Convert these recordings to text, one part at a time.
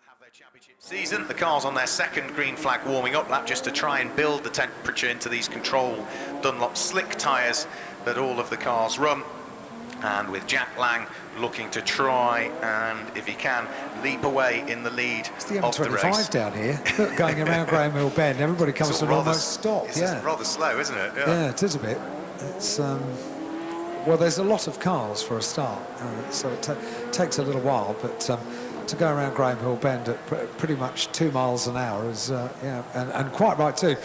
have their championship season. The car's on their second green flag warming up lap just to try and build the temperature into these control Dunlop slick tyres that all of the cars run. And with Jack Lang looking to try and, if he can, leap away in the lead it's the of the race. M25 down here, going around Graham Hill Bend. Everybody comes to an almost stop. It's yeah, rather slow, isn't it? Yeah, it is a bit. It's well, there's a lot of cars for a start, so it takes a little while. But to go around Graham Hill Bend at pretty much 2 miles an hour is, and quite right too.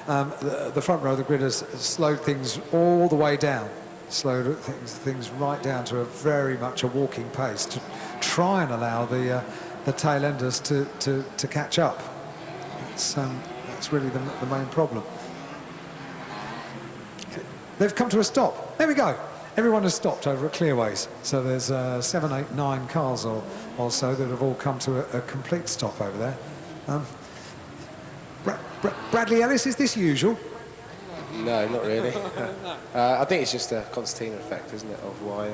The front row of the grid has slowed things all the way down. Slowed things right down to a very much a walking pace to try and allow the tail enders to catch up. That's really the main problem. They've come to a stop. There we go. Everyone has stopped over at Clearways. So there's 7, 8, 9 cars or so that have all come to a complete stop over there. Bradley Ellis, is this usual? No, not really. I think it's just a concertina effect, isn't it, of why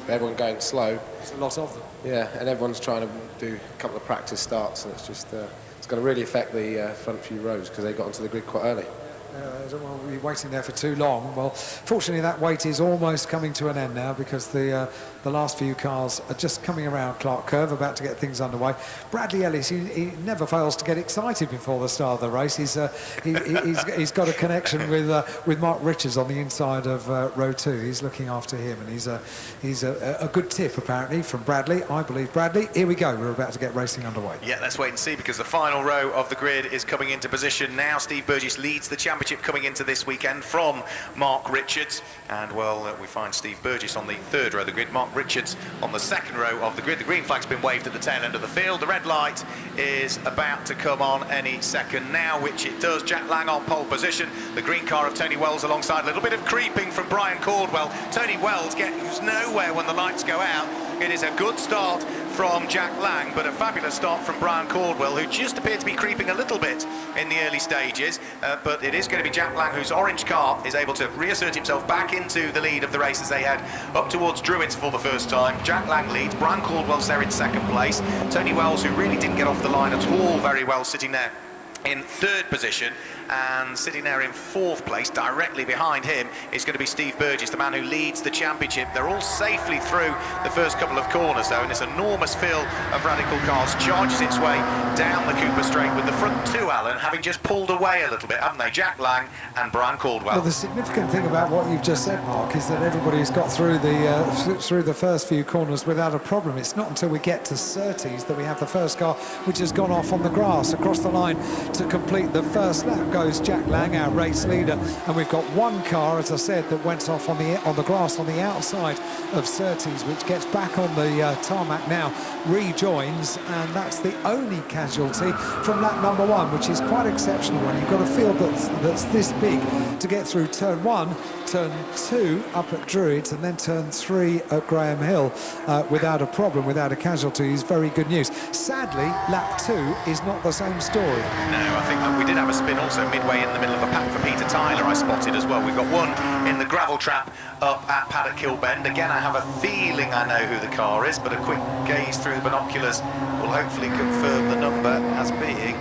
everyone going slow. There's a lot of them. Yeah, and everyone's trying to do a couple of practice starts, and it's just it's going to really affect the front few rows because they got onto the grid quite early. I don't want to be waiting there for too long. Well, fortunately that wait is almost coming to an end now because the last few cars are just coming around Clark Curve, about to get things underway. Bradley Ellis, he never fails to get excited before the start of the race. He's got a connection with Mark Richards on the inside of row 2. He's looking after him, and he's a good tip apparently from Bradley. I believe Bradley. Here we go. We're about to get racing underway. Yeah, let's wait and see because the final row of the grid is coming into position now. Steve Burgess leads the championship coming into this weekend from Mark Richards, and well, we find Steve Burgess on the third row of the grid, Mark Richards on the second row of the grid. The green flag's been waved at the tail end of the field. The red light is about to come on any second now, which it does. Jack Lang on pole position, the green car of Tony Wells alongside. A little bit of creeping from Brian Caldwell. Tony Wells gets nowhere when the lights go out. It is a good start from Jack Lang, but a fabulous start from Brian Caldwell, who just appeared to be creeping a little bit in the early stages, but it is going to be Jack Lang, whose orange car is able to reassert himself back into the lead of the race as they head up towards Druids for the first time. Jack Lang leads, Brian Caldwell's there in second place. Tony Wells, who really didn't get off the line at all very well, sitting there in third position, and sitting there in fourth place directly behind him is going to be Steve Burgess, the man who leads the championship. They're all safely through the first couple of corners though, and this enormous fill of Radical cars charges its way down the Cooper Straight with the front two, Alan, having just pulled away a little bit, haven't they? Jack Lang and Brian Caldwell. Well, the significant thing about what you've just said, Mark, is that everybody's got through the first few corners without a problem. It's not until we get to Surtees that we have the first car which has gone off on the grass across the line to complete the first lap. Goes Jack Lang, our race leader, and we've got one car, as I said, that went off on the grass on the outside of Surtees, which gets back on the tarmac now, rejoins, and that's the only casualty from lap number 1, which is quite exceptional when you've got a field that's this big to get through turn 1, turn 2 up at Druids, and then turn 3 at Graham Hill without a problem, without a casualty, is very good news. Sadly, lap 2 is not the same story. No, I think we did have a spin also midway in the middle of the pack for Peter Tyler, I spotted as well. We've got one in the gravel trap up at Paddock Hill Bend. Again, I have a feeling I know who the car is, but a quick gaze through the binoculars will hopefully confirm the number as being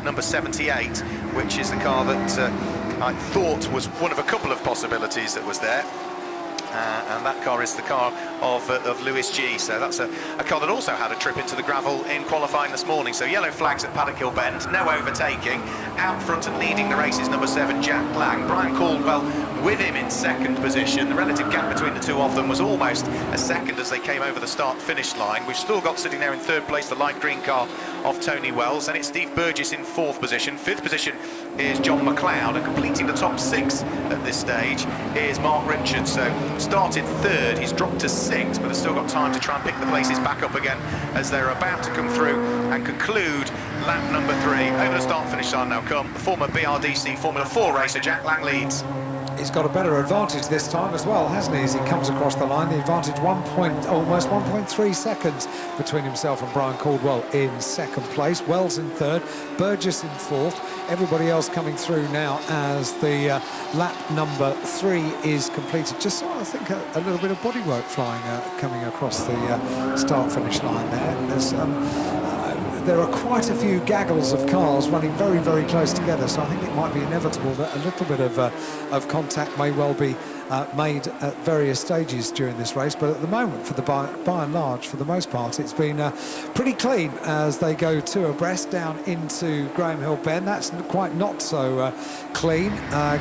number 78, which is the car that I thought was one of a couple of possibilities that was there. And that car is the car of Lewis G. So that's a car that also had a trip into the gravel in qualifying this morning. So yellow flags at Paddock Hill Bend, no overtaking. Out front and leading the race is number 7, Jack Lang. Brian Caldwell with him in second position. The relative gap between the two of them was almost a second as they came over the start-finish line. We've still got sitting there in third place the light green car of Tony Wells, and it's Steve Burgess in fourth position. Fifth position is John McLeod, and completing the top 6 at this stage is Mark Richards. So started third, he's dropped to 6th, but has still got time to try and pick the places back up again as they're about to come through and conclude lap number 3. Over the start-finish line now come the former BRDC Formula 4 racer Jack Lang leads. He's got a better advantage this time as well, hasn't he, as he comes across the line. The advantage almost 1.3 seconds between himself and Brian Caldwell in second place. Wells in third, Burgess in fourth. Everybody else coming through now as the lap number 3 is completed. Just saw, I think, a little bit of bodywork flying coming across the start-finish line there. There's there are quite a few gaggles of cars running very, very close together, so I think it might be inevitable that a little bit of contact may well be made at various stages during this race. But at the moment, for the by and large, for the most part, it's been pretty clean as they go two abreast down into Graham Hill Bend. That's quite not so clean.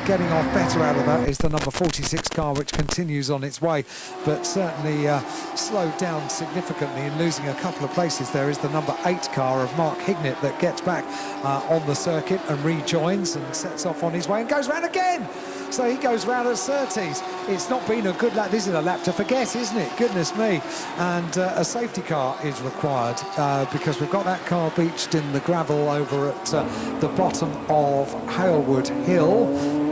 Getting off better out of that is the number 46 car, which continues on its way, but certainly slowed down significantly in losing a couple of places. There is the number 8 car of Mark Hignett that gets back on the circuit and rejoins and sets off on his way and goes round again. So he goes round at Surtees. It's not been a good lap. This is a lap to forget, isn't it? Goodness me. And a safety car is required because we've got that car beached in the gravel over at the bottom of Halewood Hill.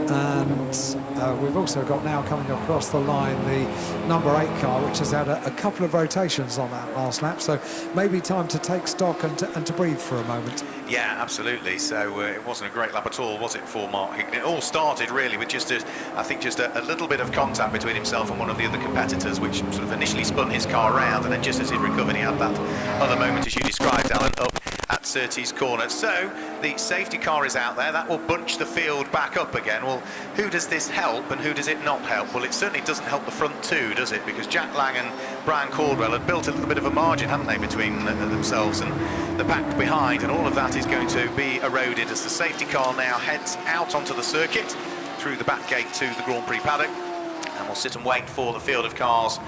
And we've also got now coming across the line the number 8 car, which has had a couple of rotations on that last lap. So maybe time to take stock and to breathe for a moment. Yeah, absolutely. So it wasn't a great lap at all, was it, for Mark Hignett? It all started really with just a little bit of contact between himself and one of the other competitors, which sort of initially spun his car around, and then just as he recovered, he had that other moment, as you described, Alan, up at Surtees corner. So the safety car is out there. That will bunch the field back up again. Well, who does this help and who does it not help? Well, it certainly doesn't help the front two, does it? Because Jack Lang and Brian Caldwell had built a little bit of a margin, haven't they, between themselves and the pack behind, and all of that is going to be eroded as the safety car now heads out onto the circuit through the back gate to the Grand Prix paddock, and we'll sit and wait for the field of cars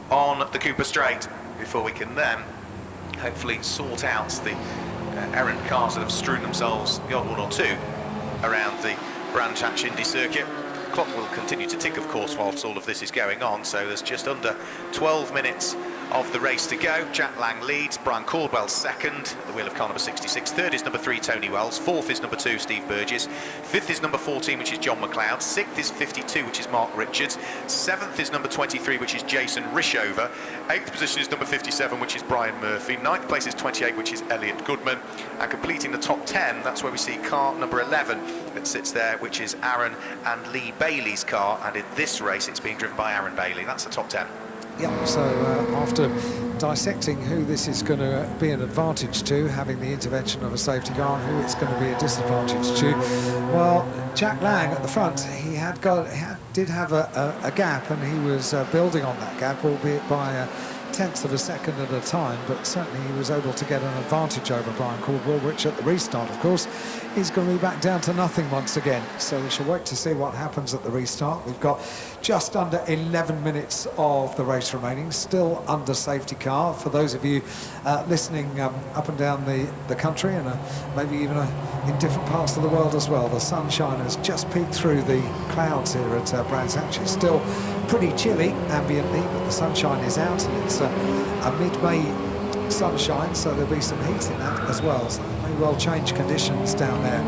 on the Cooper Straight before we can then hopefully sort out the errant cars that have strewn themselves, the odd one or two, around the Brands Hatch Indy circuit. The clock will continue to tick, of course, whilst all of this is going on, so there's just under 12 minutes of the race to go. Jack Lang leads, Brian Caldwell second at the wheel of car number 66. Third is number 3, Tony Wells. Fourth is number 2, Steve Burgess. Fifth is number 14, which is John McLeod. Sixth is 52, which is Mark Richards. Seventh is number 23, which is Jason Rishover. Eighth position is number 57, which is Brian Murphy. Ninth place is 28, which is Elliot Goodman. And completing the top 10, that's where we see car number 11 that sits there, which is Aaron and Lee Bailey's car. And in this race, it's being driven by Aaron Bailey. That's the top 10. Yeah, so after dissecting who this is going to be an advantage to, having the intervention of a safety car, and who it's going to be a disadvantage to, well, Jack Lang at the front, he did have a gap, and he was building on that gap, albeit by tenths of a second at a time, but certainly he was able to get an advantage over Brian Caldwell, which at the restart, of course, is going to be back down to nothing once again. So we shall wait to see what happens at the restart. We've got just under 11 minutes of the race remaining, still under safety car. For those of you listening up and down the country, and maybe even in different parts of the world as well, the sunshine has just peeked through the clouds here at Brands Hatch. It's still pretty chilly ambiently, but the sunshine is out, and it's a mid-May sunshine, so there'll be some heat in that as well. So it may well change conditions down there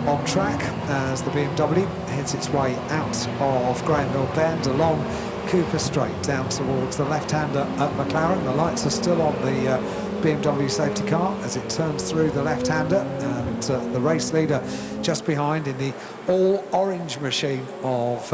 on track as the BMW heads its way out of Graham Hill Bend along Cooper Straight down towards the left-hander at McLaren. The lights are still on the BMW safety car as it turns through the left-hander, and the race leader just behind in the all-orange machine of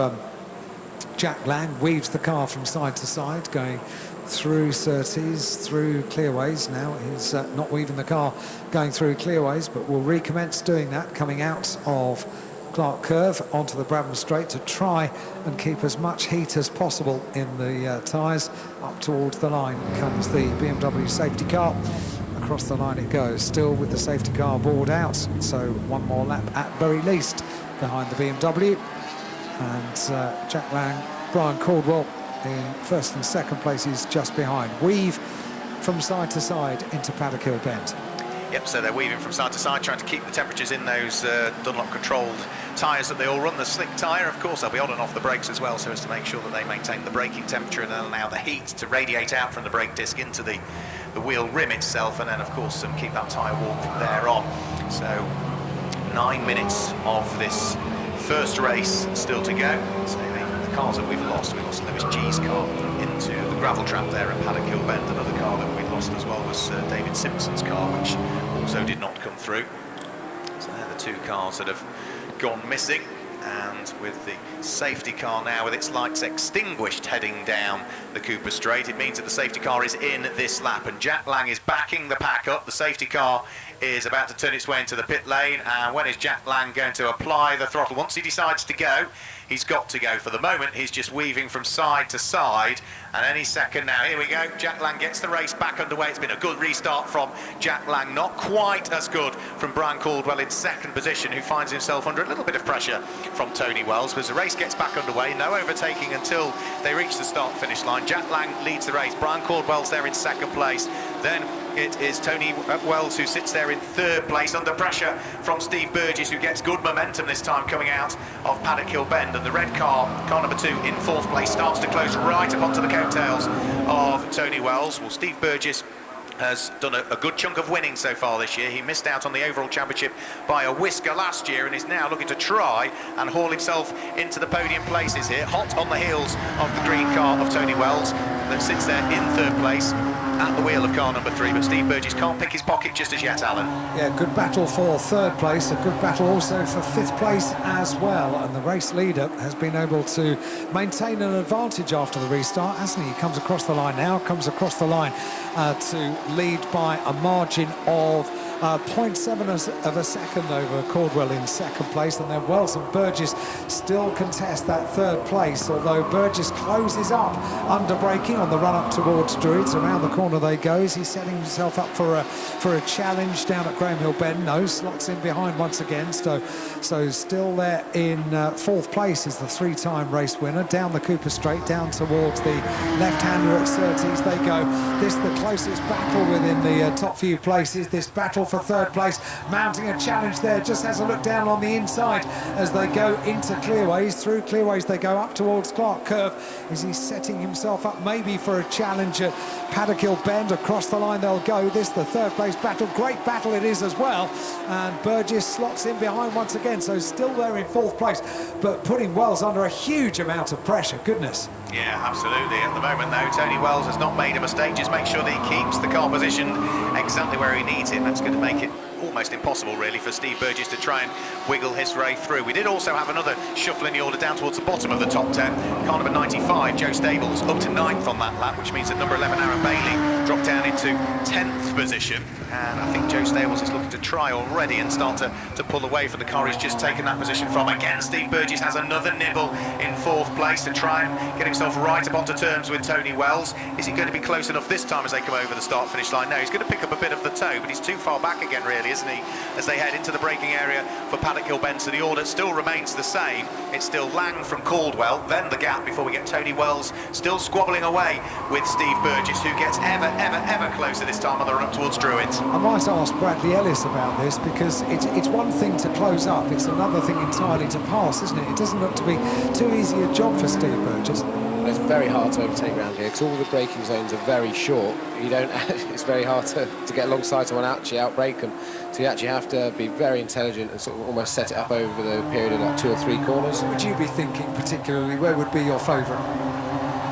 Jack Lang weaves the car from side to side, going through Surtees, through clearways. Now he's not weaving the car going through clearways, but will recommence doing that, coming out of Clark Curve onto the Bradman Straight to try and keep as much heat as possible in the tyres. Up towards the line comes the BMW safety car. Across the line it goes, still with the safety car board out, so one more lap at very least behind the BMW. And Jack Lang, Brian Caldwell in first and second places just behind. Weave from side to side into Paddock Hill Bend. Yep, so they're weaving from side to side, trying to keep the temperatures in those Dunlop-controlled tyres that they all run. The slick tyre, of course, they'll be on and off the brakes as well, so as to make sure that they maintain the braking temperature and then allow the heat to radiate out from the brake disc into the wheel rim itself, and then, of course, keep that tyre warm from there on. So 9 minutes of this first race still to go. So the cars that we lost Lewis G's car into the gravel trap there at Paddock Hill Bend. Another car that we lost as well was David Simpson's car, which also did not come through. So they're the two cars that have gone missing. And with the safety car now with its lights extinguished heading down the Cooper Straight, it means that the safety car is in this lap, and Jack Lang is backing the pack up. The safety car is about to turn its way into the pit lane, and when is Jack Lang going to apply the throttle? Once he decides to go, he's got to go. For the moment, he's just weaving from side to side, and any second now, here we go, Jack Lang gets the race back underway. It's been a good restart from Jack Lang, not quite as good from Brian Caldwell in second position, who finds himself under a little bit of pressure from Tony Wells. But as the race gets back underway, no overtaking until they reach the start-finish line. Jack Lang leads the race, Brian Caldwell's there in second place, then it is Tony Wells who sits there in third place under pressure from Steve Burgess, who gets good momentum this time coming out of Paddock Hill Bend, and the red car number 2 in fourth place, starts to close right up onto the coattails of Tony Wells. Well, Steve Burgess has done a good chunk of winning so far this year. He missed out on the overall championship by a whisker last year and is now looking to try and haul himself into the podium places here, hot on the heels of the green car of Tony Wells that sits there in third place at the wheel of car number 3, but Steve Burgess can't pick his pocket just as yet, Alan. Yeah, good battle for third place, a good battle also for fifth place as well, and the race leader has been able to maintain an advantage after the restart, hasn't he? He comes across the line now, to lead by a margin of 0.7 of a second over Caldwell in second place, and then Wells and Burgess still contest that third place, although Burgess closes up under braking on the run up towards Druids. Around the corner they go. Is he setting himself up for a challenge down at Graham Hill Bend? No, slots in behind once again, so still there in fourth place is the 3-time race winner. Down the Cooper Straight, down towards the left-hander at Surtees they go. This the closest battle within the top few places. This battle for third place, mounting a challenge there, just has a look down on the inside as they go into Clearways. Through Clearways they go up towards Clark Curve. Is he setting himself up maybe for a challenge at Paddock Hill Bend? Across the line they'll go. This the third place battle, great battle it is as well, and Burgess slots in behind once again, so still there in fourth place, but putting Wells under a huge amount of pressure. Goodness. Yeah, absolutely. At the moment, though, Tony Wells has not made a mistake. Just make sure that he keeps the car position exactly where he needs it. That's going to make it almost impossible, really, for Steve Burgess to try and wiggle his way through. We did also have another shuffle in the order down towards the bottom of the top 10. Car number 95, Joe Stables, up to 9th on that lap, which means that number 11, Aaron Bailey, dropped down into 10th position. And I think Joe Stables is looking to try already and start to pull away from the car he's just taken that position from. Again, Steve Burgess has another nibble in fourth place to try and get himself right up onto terms with Tony Wells. Is he going to be close enough this time as they come over the start-finish line? No, he's going to pick up a bit of the toe, but he's too far back again, really, isn't he, as they head into the braking area for Paddock Hill Bend. So the order still remains the same. It's still Lang from Caldwell, then the gap before we get Tony Wells still squabbling away with Steve Burgess, who gets ever closer this time on the run up towards Druids. I might ask Bradley Ellis about this, because it's one thing to close up, it's another thing entirely to pass, isn't it? It doesn't look to be too easy a job for Steve Burgess. It's very hard to overtake around here because all the braking zones are very short. You don't. It's very hard to get alongside someone, actually outbrake them. So you actually have to be very intelligent and sort of almost set it up over the period of like 2 or 3 corners. What would you be thinking particularly? Where would be your favourite?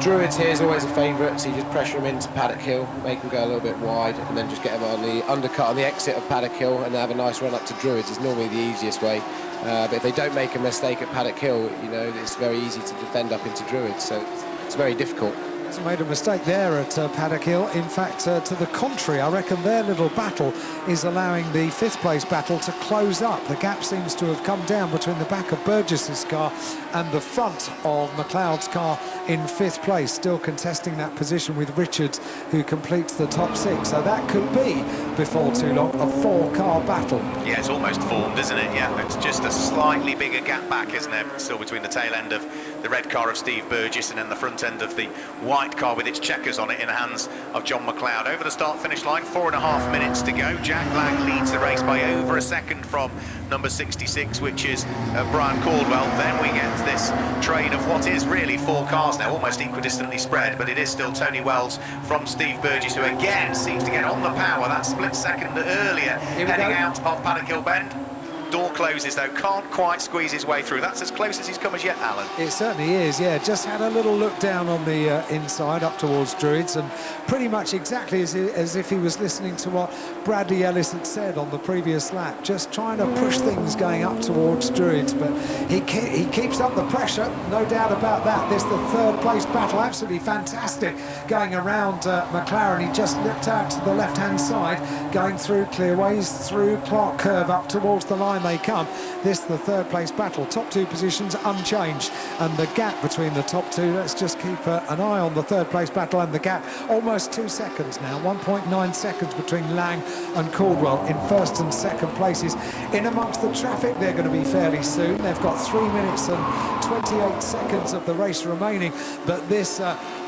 Druids here is always a favourite, so you just pressure them into Paddock Hill, make them go a little bit wide, and then just get them on the undercut on the exit of Paddock Hill and have a nice run up to Druids is normally the easiest way. But if they don't make a mistake at Paddock Hill, you know, it's very easy to defend up into Druids, so it's very difficult. Hasn't made a mistake there at Paddock Hill. In fact, to the contrary, I reckon their little battle is allowing the 5th place battle to close up. The gap seems to have come down between the back of Burgess's car and the front of McLeod's car in 5th place, still contesting that position with Richards, who completes the top 6. So that could be, before too long, a 4-car battle. Yeah, it's almost formed, isn't it? Yeah, it's just a slightly bigger gap back, isn't it? Still between the tail end of the red car of Steve Burgess and then the front end of the white car with its checkers on it in the hands of John McLeod. Over the start-finish line, 4.5 minutes to go. Jack Lang leads the race by over a second from number 66, which is Brian Caldwell. Then we get this train of what is really 4 cars now, almost equidistantly spread, but it is still Tony Wells from Steve Burgess, who again seems to get on the power that split second earlier, heading out of Paddock Hill Bend. Door closes though, can't quite squeeze his way through. That's as close as he's come as yet, Alan. It certainly is, yeah. Just had a little look down on the inside up towards Druids, and pretty much exactly as if he was listening to what Bradley Ellis had said on the previous lap, just trying to push things going up towards Druids, but he keeps up the pressure, no doubt about that. This the third place battle, absolutely fantastic going around McLaren. He just looked out to the left-hand side, going through Clearways, through Clark Curve, up towards the line they come. This the third place battle, top two positions unchanged, and the gap between the top two, let's just keep an eye on the third place battle, and the gap almost 2 seconds now, 1.9 seconds between Lang and Caldwell in first and second places. In amongst the traffic they're going to be fairly soon. They've got 3 minutes and 28 seconds of the race remaining, but this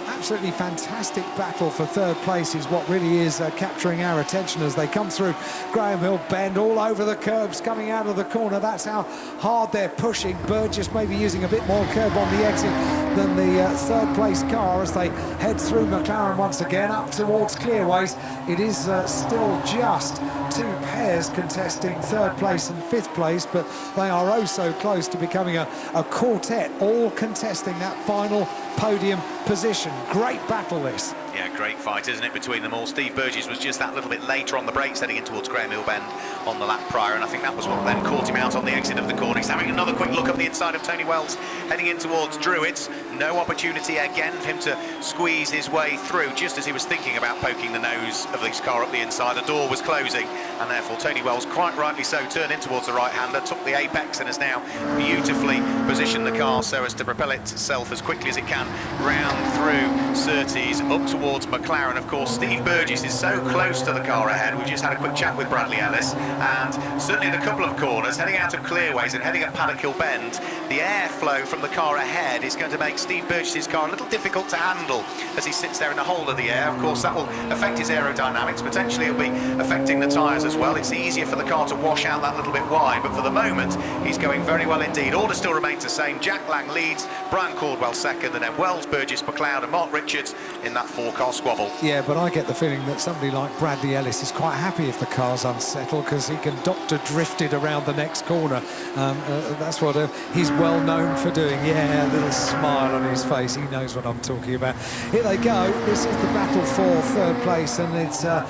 absolutely fantastic battle for third place is what really is capturing our attention as they come through Graham Hill Bend, all over the curbs coming out of the corner. That's how hard they're pushing. Burgess maybe using a bit more curb on the exit than the third place car as they head through McLaren once again up towards Clearways. It is still just two pairs contesting third place and fifth place, but they are oh so close to becoming a quartet, all contesting that final podium position. Great battle this. Yeah, great fight, isn't it, between them all. Steve Burgess was just that little bit later on the brakes heading in towards Graham Hill Bend on the lap prior, and I think that was what then caught him out on the exit of the corner. He's having another quick look up the inside of Tony Wells heading in towards Druids. No opportunity again for him to squeeze his way through. Just as he was thinking about poking the nose of this car up the inside, the door was closing, and therefore Tony Wells, quite rightly so, turned in towards the right-hander, took the apex, and has now beautifully positioned the car so as to propel itself as quickly as it can round through Surtees up towards McLaren. Of course, Steve Burgess is so close to the car ahead. We just had a quick chat with Bradley Ellis, and certainly in a couple of corners, heading out of Clearways and heading up Paddock Hill Bend, the airflow from the car ahead is going to make Steve Burgess's car a little difficult to handle as he sits there in the hole of the air. Of course, that will affect his aerodynamics. Potentially it'll be affecting the tyres as well. It's easier for the car to wash out that little bit wide, but for the moment he's going very well indeed. Order still remains the same. Jack Lang leads, Brian Caldwell second, and then Wells, Burgess, McLeod and Mark Richards in that four-car squabble. Yeah, but I get the feeling that somebody like Bradley Ellis is quite happy if the car's unsettled, because he can Dr. drift it around the next corner. That's what he's well known for doing. Yeah, a little smile on his face. He knows what I'm talking about. Here they go. This is the battle for third place, and it's going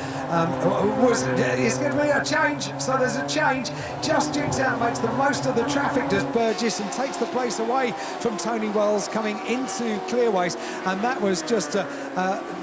to be a change. So there's a change. Just jigs out, makes the most of the traffic, does Burgess, and takes the place away from Tony Wells coming into Clearways, and that was just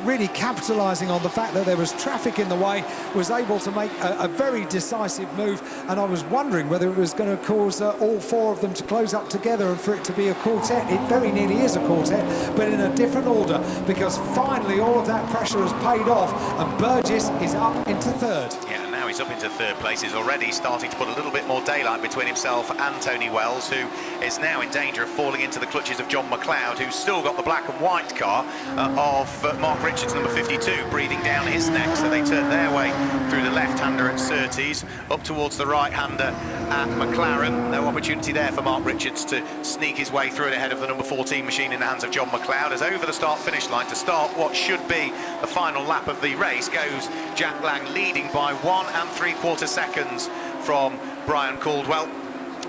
really capitalising on the fact that there was traffic in the way, was able to make a very decisive move. And I was wondering whether it was going to cause all four of them to close up together and for it to be a quartet. It very nearly is a quartet, but in a different order, because finally all of that pressure has paid off and Burgess is up into third. Yeah, now he's up into third place. He's already starting to put a little bit more daylight between himself and Tony Wells, who is now in danger of falling into the clutches of John McLeod, who's still got the black and white car of Mark Richards, number 52, breathing down his neck. So they turn their way through the left-hander at Surtees, up towards the right-hander at McLaren. No opportunity there for Mark Richards to sneak his way through it ahead of the number 14 machine in the hands of John McLeod. As over the start-finish line to start what should be the final lap of the race goes Jack Lang, leading by 1 3/4 seconds from Brian Caldwell.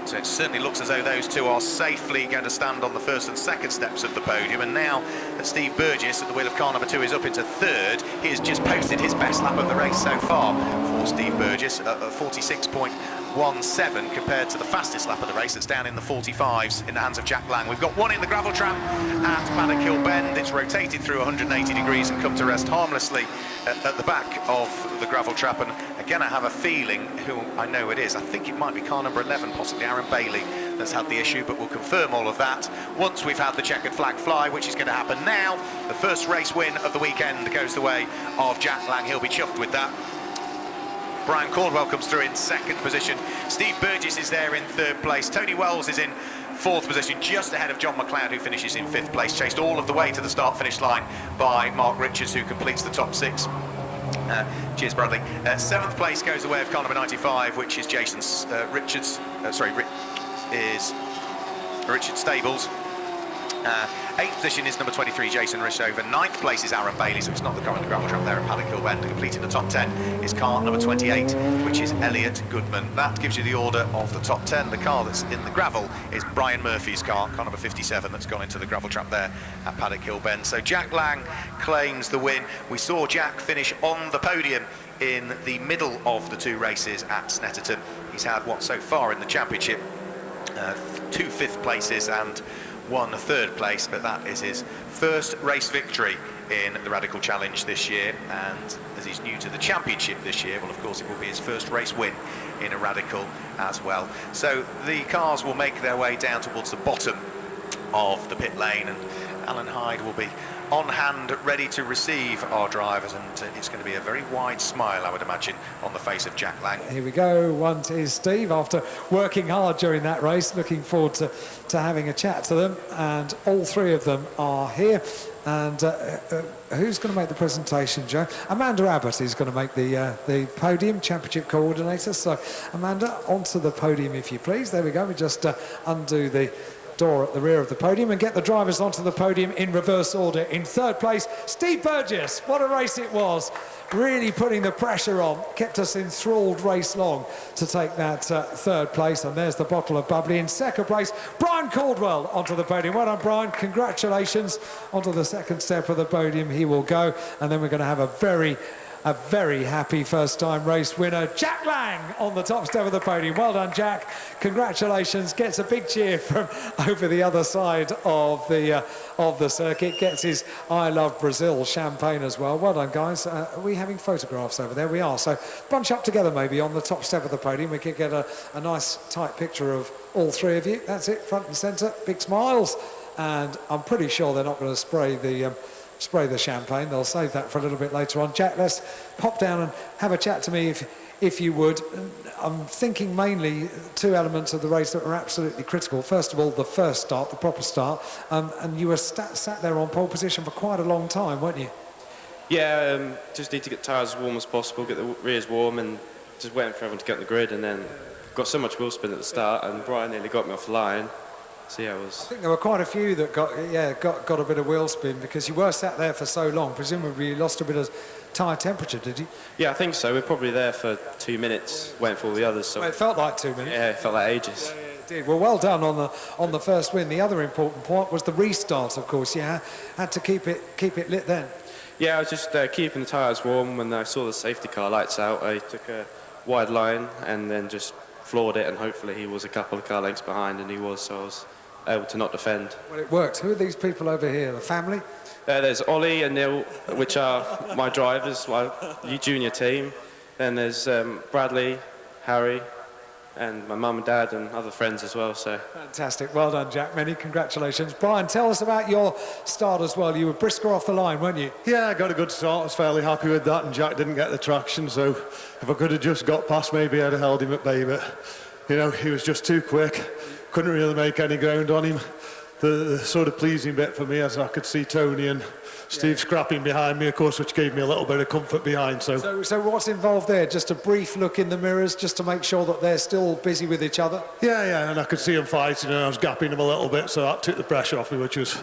So it certainly looks as though those two are safely going to stand on the first and second steps of the podium. And now that Steve Burgess at the wheel of car number 2 is up into third, he has just posted his best lap of the race so far for Steve Burgess at 46.17 compared to the fastest lap of the race that's down in the 45s in the hands of Jack Lang. We've got one in the gravel trap at Paddock Hill Bend. It's rotated through 180 degrees and come to rest harmlessly at the back of the gravel trap. And again, I have a feeling who I know it is. I think it might be car number 11, possibly Aaron Bailey, that's had the issue, but we'll confirm all of that once we've had the checkered flag fly, which is going to happen now. The first race win of the weekend goes the way of Jack Lang. He'll be chuffed with that. Brian Caldwell comes through in second position. Steve Burgess is there in third place. Tony Wells is in fourth position, just ahead of John McLeod, who finishes in fifth place, chased all of the way to the start-finish line by Mark Richards, who completes the top 6. Cheers, Bradley. Seventh place goes the way of car number 95, which is Richard Stables. Eighth position is number 23, Jason Rishover. Ninth place is Aaron Bailey, so it's not the car on the gravel track there at Paddock Hill Bend. Completing the top 10 is car number 28, which is Elliot Goodman. That gives you the order of the top 10. The car that's in the gravel is Brian Murphy's car number 57, that's gone into the gravel trap there at Paddock Hill Bend. So Jack Lang claims the win. We saw Jack finish on the podium in the middle of the two races at Snetterton. He's had what so far in the championship, 2 fifth places and 1 third place, but that is his first race victory in the Radical Challenge this year, and as he's new to the championship this year, well, of course it will be his first race win in a Radical as well. So the cars will make their way down towards the bottom of the pit lane, and Alan Hyde will be on hand, ready to receive our drivers, and it's going to be a very wide smile, I would imagine, on the face of Jack Lang. Here we go. One is Steve, after working hard during that race. Looking forward to having a chat to them, and all three of them are here. And who's going to make the presentation, Joe? Amanda Abbott is going to make the podium, championship coordinator. So, Amanda, onto the podium, if you please. There we go. We just undo the door at the rear of the podium and get the drivers onto the podium in reverse order. In third place, Steve Burgess. What a race it was. Really putting the pressure on. Kept us enthralled race long to take that third place. And there's the bottle of bubbly. In second place, Brian Caldwell onto the podium. Well done, Brian. Congratulations. Onto the second step of the podium he will go. And then we're going to have a very happy first-time race winner, Jack Lang, on the top step of the podium. Well done, Jack. Congratulations. Gets a big cheer from over the other side of the circuit. Gets his I Love Brazil champagne as well. Well done, guys. Are we having photographs over there? We are. So bunch up together maybe on the top step of the podium. We could get a nice tight picture of all three of you. That's it, front and centre. Big smiles. And I'm pretty sure they're not going to spray the champagne. They'll save that for a little bit later on. Jack, let's pop down and have a chat to me if you would. I'm thinking mainly 2 elements of the race that were absolutely critical. First of all, the first start, the proper start, and you were sat there on pole position for quite a long time, weren't you? Yeah, just need to get tyres as warm as possible, get the rears warm, and just waiting for everyone to get on the grid, and then got so much wheel spin at the start, and Brian nearly got me off the line. So yeah, I think there were quite a few that got a bit of wheel spin, because you were sat there for so long. Presumably you lost a bit of tyre temperature, did you? Yeah, I think so. We're probably there for 2 minutes waiting for all the others. So well, it felt like 2 minutes. Yeah, it felt like ages. Yeah, it did. Well, well done on the first win. The other important point was the restart, of course. You had to keep it lit then. Yeah, I was just keeping the tyres warm. When I saw the safety car lights out, I took a wide line and then just floored it, and hopefully he was a couple of car lengths behind, and he was, so I was able to not defend. Well, it worked. Who are these people over here? The family? There's Ollie and Neil, which are my drivers, my junior team. Then there's Bradley, Harry, and my mum and dad and other friends as well. So fantastic. Well done, Jack. Many congratulations. Brian, tell us about your start as well. You were brisker off the line, weren't you? Yeah, I got a good start. I was fairly happy with that, and Jack didn't get the traction, so if I could have just got past, maybe I'd have held him at bay, but you know, he was just too quick. Couldn't really make any ground on him. The sort of pleasing bit for me, as I could see Tony and Steve scrapping behind me, of course, which gave me a little bit of comfort behind. So what's involved there? Just a brief look in the mirrors, just to make sure that they're still busy with each other? Yeah, and I could see them fighting, and I was gapping them a little bit, so that took the pressure off me, which was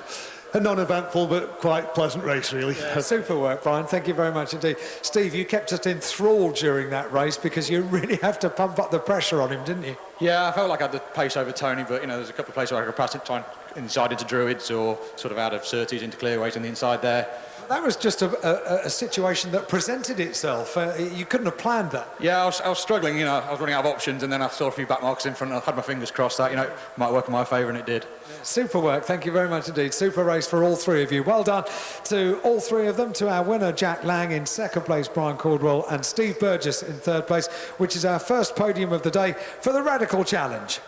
a non-eventful but quite pleasant race, really. Yeah, super work, Brian. Thank you very much indeed. Steve, you kept us enthralled during that race, because you really have to pump up the pressure on him, didn't you? Yeah, I felt like I had the pace over Tony, but there's a couple of places where I could pass it, trying inside into Druids or sort of out of Surtees into Clearways on the inside there. That was just a situation that presented itself. You couldn't have planned that. Yeah, I was struggling. I was running out of options, and then I saw a few back marks in front, and I had my fingers crossed that it might work in my favour, and it did. Yeah, super work. Thank you very much indeed. Super race for all three of you. Well done to all three of them. To our winner, Jack Lang, in second place, Brian Caldwell, and Steve Burgess in third place, which is our first podium of the day for the Radical Challenge.